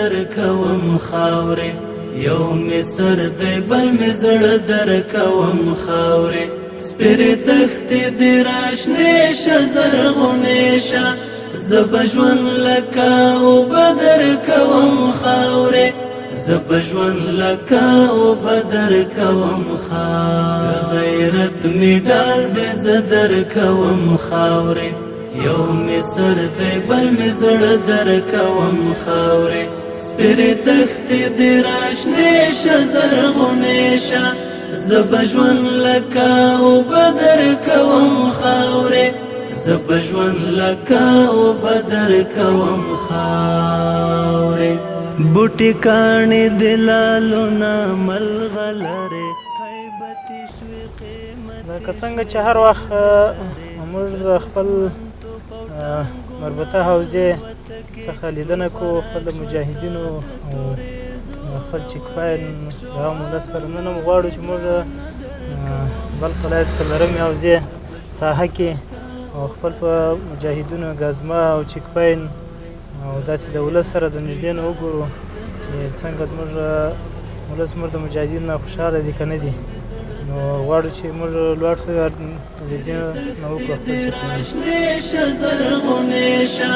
درکوم خاورې یو می سر دی بل می زړه درکوم خاورې سپېرې دښتې دې راشنې شه زرغونې شه زه به ژوند لکه اوبه درکوم خاورې زه به ژوند لکه اوبه درکوم خاورې غیرت مې ډال دی زه درکوم خاورې یو می سر دی بل می زړه درکوم خاورې سپېرې دښتې دې راشنې شه زرغونې شه زه به ژوند لکه اوبه درکوم خاورې زه به ژوند لکه اوبه درکوم خاورې بوټي کاڼې د لالونه ملغلرې خیبتې شوې قیمتې که څنګه چې هر وخت موږ د خپل مربوطه حوزې څخه لیدنه کوو خپل د مجاهدینو او خپل چیک پاین د هغو ملت سره نن هم غواړو چې موږ بلخ ولایت څلورمې حوزې ساحه کې او خپل په مجاهدینو ګازما او چیک پاین او داسې د ولس سره د نږدې نه وګورو چې څنګه زموږ ولس زموږ د مجاهدینو نه خوشحاله دي که نه دي نو غواړو چې موږ لوړ شو د دې نه وکړو خپل څه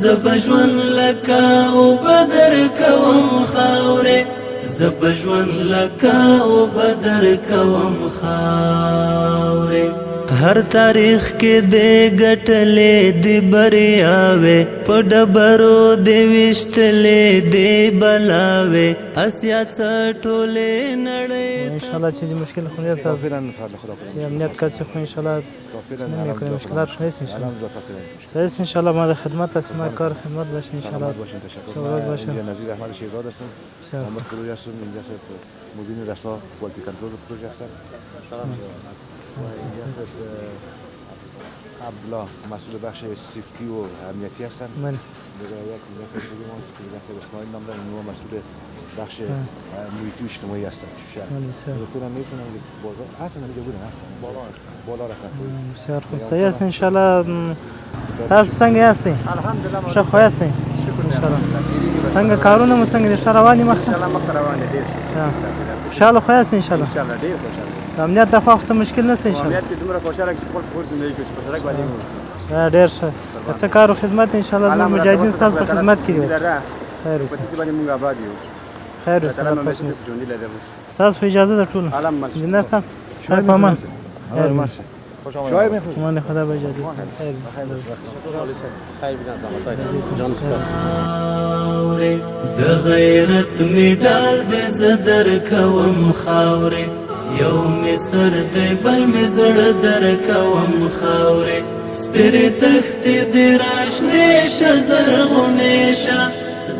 زه به ژوند لکه اوبه درکوم خاورې زه به ژوند لکه اوبه درکوم خاورې هر تاریخ کې دې ګټلې دې بریاوې په ډبرو دې ویشتلې دې بلاوې اسیا څه ټولې نړۍ انشاءالله چیزی مشکل خو نیست چې امنیت کسی خو انشاءالله نمیکنه مشکلات خو نیست انشاءالله صحیح است انشاءالله ما در خدمت هستیم ما کار خدمت باشه انشاءالله شکرات باشه نظیر احمد شیرزاد هستم محمد فروج هستم اینجا مدیر رسا کوالتی کنترل پروژه هستم و اینجا قبلا مسئول بخش سیفتی و امنیتی هستم من دیگه یک دیگه ما که اسماعیل نام دارم اونو مسئول بخش محیطی و اجتماعی هستم دکترم نیستم بازار هستم دیگه بودم هستم بالا رفتم بسیار خوب صحیح است انشاءالله تاسو څنګه یاستئ الحمدلله ښه خو یاستئ انشاءالله څنګه کارونه مو څنګه دي ښه روان دي مخته انشاءالله مخته روان دي ډېر خوشحاله خو یاست انشاءالله انشاءالله ډېر خوشحاله د امنیت د خوا څه مشکل نشته انشاءالله امنیت کې دومره خوشحاله چې خپل کور زندگی کوي چې په سړک باندې ښه ډېر ښه که څه کار او خدمت انشاءالله زموږ مجاهدین ستاسو په خدمت کې دي خیر په دې باندې موږ آباد یو خیر اوسه ستاسو په اجازه ده ټولو انجینر صاحب صاحب په امان شاید میخواد امان خدا به اجازه د غیرت مډال دې زه درکوم خاورې یو می سر دی بل می زړه درکوم خاورې سپېرې دښتې دې راشنې شه زرغونې شه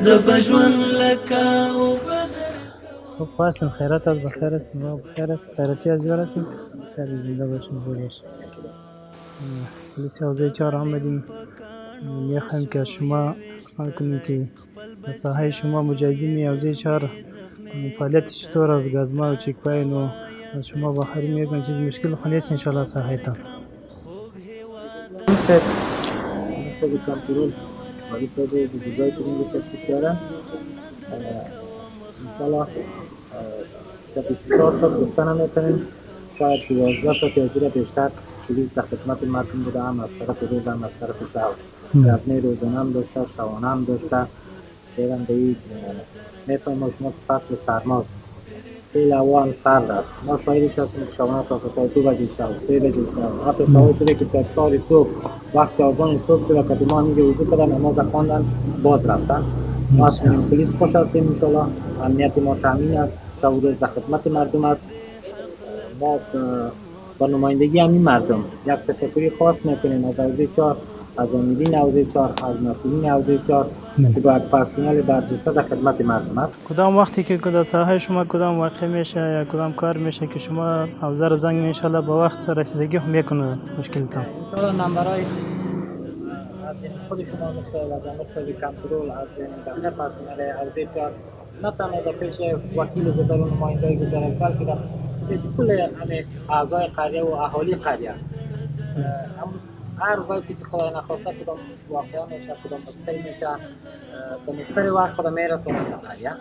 زه به ژوند لکه اوبه خوب هستین خیرات از بخیر هستین ما بخیر است خیراتی از جور هستین خیر زنده باشین زنده باشین پلیس حوزه 4 آمدیم میخوایم که از شما سوال کنیم که به ساحه شما مجاهدین حوزه 4 فعالیت چطور از گازما و چیک پاین و از شما بخاری میگم چیز مشکل خو نیست انشاءالله ساحه تا صاحب کنترل ولی صاحب جزای کنیم رو تشکیل کردن انشاءالله در 24 ساعت گفتن هم میتونیم شاید 12 ساعت یا زیر بیشتر پلیس در خدمت مردم بوده هم از طرف روز هم از طرف شب رسمه روزانه هم داشته شبانه هم داشته دیدم به این میفهمیم ما شما که فصل سرماست خیلی هوا هم سرد است ما شاهدش هستیم که شبانه تا 2 بجه شب 3 بجه شب حتی شاهد شده که تا 4 صبح وقت آذان صبح شده که ما میگه وضو کردن نماز خواندن باز رفتن ما از پلیس خوش هستیم انشاءالله امنیت ما تامین است شب و روز در خدمت مردم است ما با نمایندگی همین مردم یک تشکری خاص میکنیم از حوزه 4 از امیدین حوزه 4 از مسئولین حوزه 4 که با یک پرسنل برجسته در خدمت مردم است. کدام وقتی که در ساحه شما کدام واقع میشه یا کدام کار میشه که شما حوزه را زنگ انشالله با وقت رسیدگی هم میکنه مشکلتان انشالله نمبرهای از خود شما مقصد از مقصد کنترل از بقیه پرسنل حوزه 4 نه تنها در پیش وکیل گذار و نماینده‌های گذار است بلکه در پیش کل همه اعضای قریه و اهالی قریه است. هر وقتی که خدای نخواسته کدام واقعا میشه کدام نکته میشه به مستر وقت خدا میرسونه یا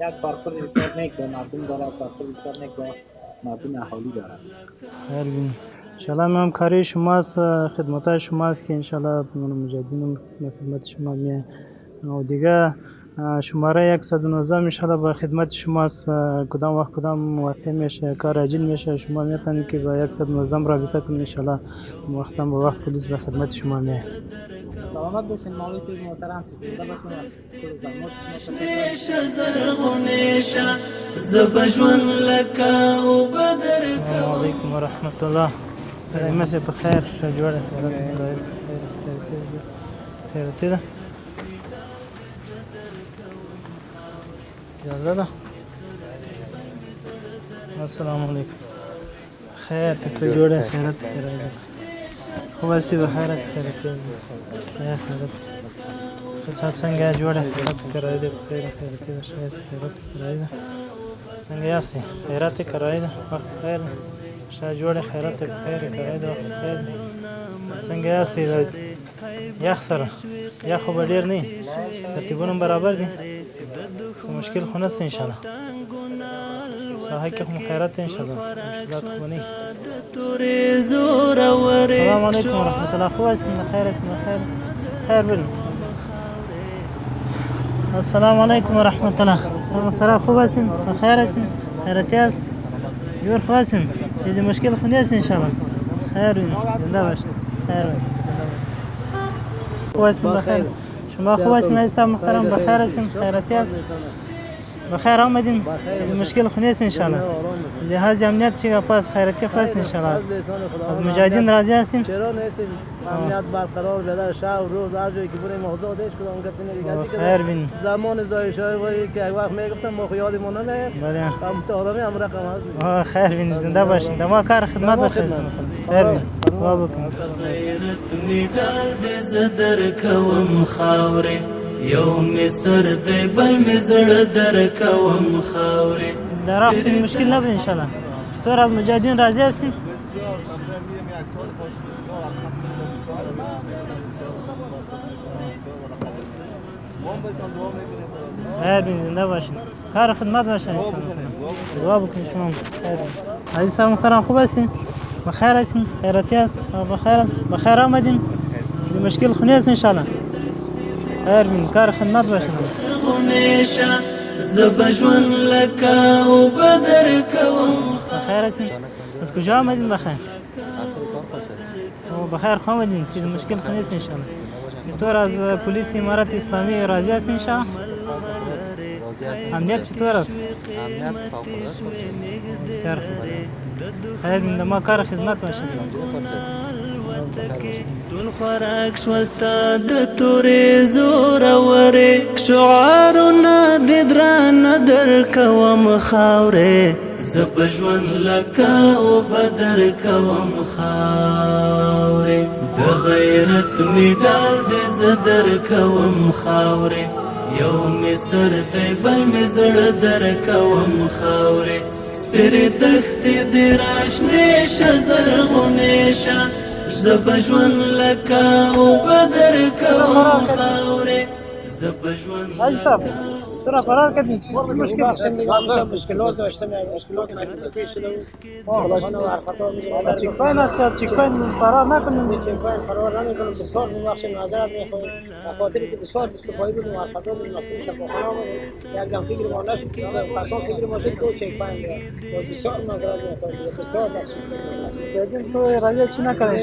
یک پارکور بسیار نیک به مردم داره پارکور بسیار نیک به مردم اهالی داره انشالله همکاری شماست خدمات شماست که انشالله مجاهدین به خدمت شما میه و دیگه شماره 119 انشالله به خدمت شماست کدام وقت کدام موقع میشه کار عاجل میشه شما میتونید که با 119 رابطه کنید انشالله وقتا به وقت پلیس به خدمت شما میه سلامت باشین مولوی صاحب محترم نیشه زرغونیشه زبجون لکا و بدر السلام علیکم و رحمت الله مسیح بخیر شجوره خیرتی ده اجازه ده السلام علیکم خیر تکر جوره خیرت خوب هستی بخیر هستی خیرتی خیرت حساب سنگه جوره خیرت کرایی ده بخیر خیرتی ده شایست خیرت کرایی ده سنگه هستی خیرت کرایی ده وقت خیر شا جوړه خیرت بخیر کرای د خیر څنګه یاستئ یخ سره یخ خو به ډېر نه ترتیبونه برابر دي څه مشکل خو نشته انشاءالله ساحه کې خو خیرت انشاءالله مشکلات خو نه السلام علیکم ورحمت الله خو اسم خیر خیر بل السلام علیکم ورحمت الله سلام محترم خوب هستین بخیر هستین خیرتی هست جور خوب هستین چیزی مشکل خو نیست انشاءالله خیر بین زنده باشین خیر بین خوب هستین بخیر شما خوب هستین عزیزم محترم بخیر هستین خیرتی هست بخیر آمدین چیزی مشکل خو نیست انشاءالله لحاظ امنیت چی پاس خیرتی خوب هست انشاءالله از مجاهدین راضی هستین چرا نیستیم امنیت برقرار بدر شب و روز هر جایی که بریم محافظات هیچ کدام گپ دیگه از خیر بین زمان زایشای ولی که یک وقت میگفتم ما خو یادمون نمیاد بله هم آدمی هم رقم هست خیر بین زنده باشین دما کار خدمت باشین خیر بین دعا بکن غیرت می ډال دې زه درکوم خاورې یو مې سر دی بل مې زړه درکوم خاورې در آخر مشکل نبود انشالله چطور از مجاهدین راضی هستین؟ خیر بین زنده باشین کار خدمت باشین دعا بکنید شما خیر عزیز صاحب محترم خوب هستین؟ بخیر هستین؟ خیرتی هست؟ بخیر آمدین؟ مشکل خو نیست انشالله خیر بین کار خدمت باشین غنیشه زبجون لکا و بدر کوم بخیر هستین؟ از کجا آمدین بخیر؟ بخیر خو آمدین چیز مشکل خو نیست انشالله چطور از پلیس امارت اسلامی راضی هست انشالله؟ امنیت چطور است؟ امنیت بسیار خوب خیر بین ما کار خدمت باشین ټول خوراک شوستا د تورې زورورې شعارونه د درانه درکوم خاورې زه په ژوند لکه اوبه درکوم خاورې د غیرت مډال دې زه درکوم خاورې یو مې سر دی بل مې زړه درکوم خاورې سپېرې دښتې دې راشنې شه زرغونې شه زه به ژوند لکه اوبه درکوم خاورې زه به ژوند چرا فرار کردین؟ مشکلات داشتم مشکلات پیش شده چیک پاین است چیک پاین فرار نکنین چیک پاین فرار نمیکنم بسیار بخش معذرت میخوایم خاطر که بسیار استفاده بودیم و خطا بودیم مسئول شفاخانه آمدیم یک دم فکر ما نشد که قسم فکر ما شد که چیک پاین بود بسیار معذرت میخوایم بسیار بخش مجاهدین تو رایه چی نکردن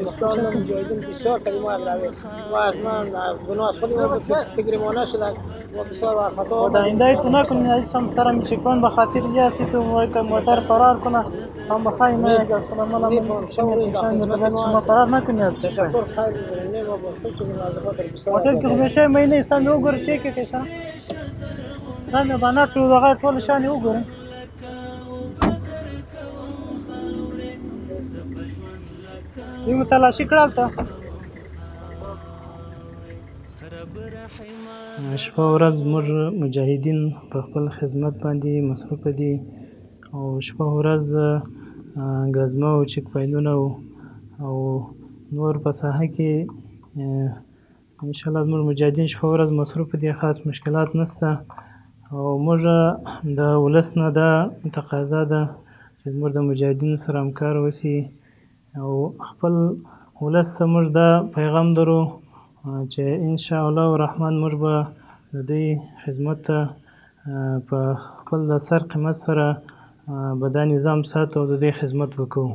بسیار مجاهدین بسیار کردیم و از من گناه از خودم فکر ما نشد و بسیار خدا آینده تو نکنین عزیزم محترم چیکان به خاطر یه هستی تو موتر فرار کنه هم بخوای نه اگر سلام علیکم شما فرار نکنید از چیکان موتر که همیشه مینه سم وګور چی کې کیسه سم باندې ټول هغه ټول شان وګورئ یو تلاشي کړل ته شپه ورځ موږ مجاهدین په خپل خدمت باندې مصروف دي او شپه ورځ ګزمه او چک پاینونه او نور په ساحه کې انشاءالله زموږ مجاهدین شپه ورځ مصروف دي، خاص مشکلات نشته. او موږ د ولس نه دا تقاضا ده چې زموږ د مجاهدینو سره همکار وشي او خپل ولس ته موږ دا پیغام درو چې انشاءالله الرحمن موږ به د دوی خدمت ته په خپل د سر قیمت سره به دا نظام ساتو او د دوی خدمت وکړو.